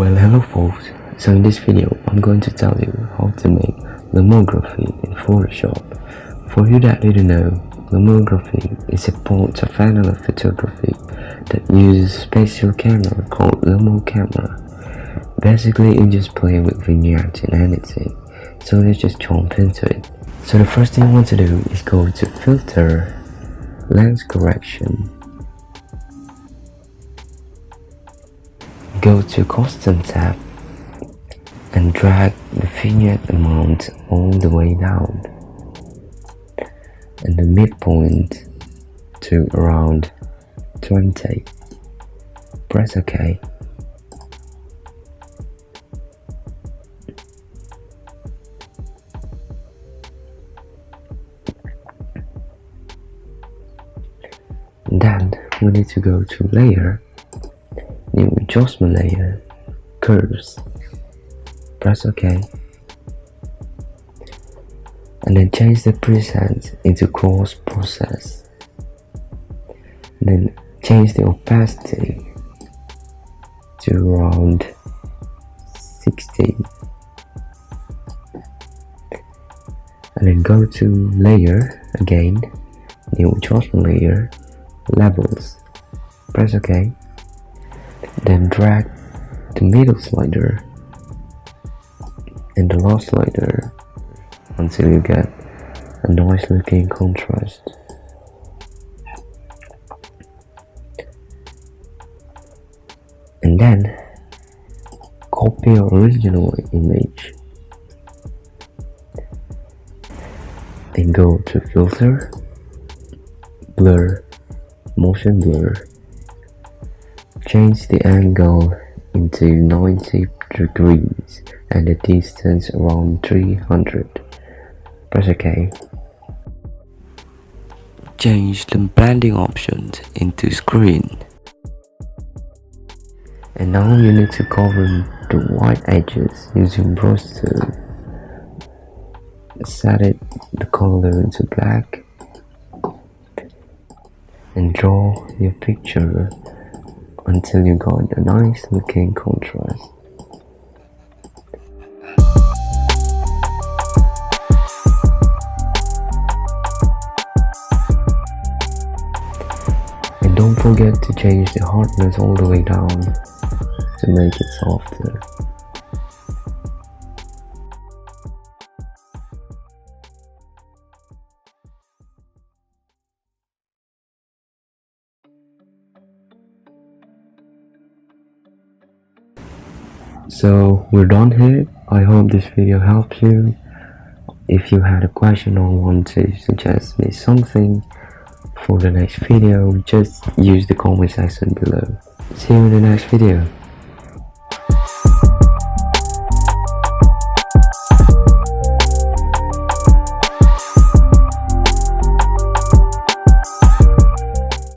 Well, hello folks. So in this video, I'm going to tell you how to make lomography in Photoshop. For you that didn't know, lomography is a part of analog photography that uses a special camera called Lomo camera. Basically, you just play with vignettes and anything. So let's just jump into it. So the first thing you want to do is go to Filter, Lens Correction. Go to Custom tab and drag the vignette amount all the way down and the midpoint to around 20. Press OK. Then we need to go to Layer, New Adjustment Layer, Curves. Press OK. And then change the preset into Cross Process. Then change the opacity to around 60. And then go to Layer again, New Adjustment Layer, Levels. Press OK. Then drag the middle slider and the last slider until you get a nice looking contrast. And then copy your original image and go to Filter, Blur, Motion Blur. Change the angle into 90 degrees and the distance around 300. Press OK. Change the blending options into screen. And now you need to cover the white edges using brush tool. Set the color into black and draw your picture until you got a nice looking contrast. And don't forget to change the hardness all the way down to make it softer. So we're done here. I hope this video helped you. If you had a question or want to suggest me something for the next video, just use the comment section below. See you in the next video.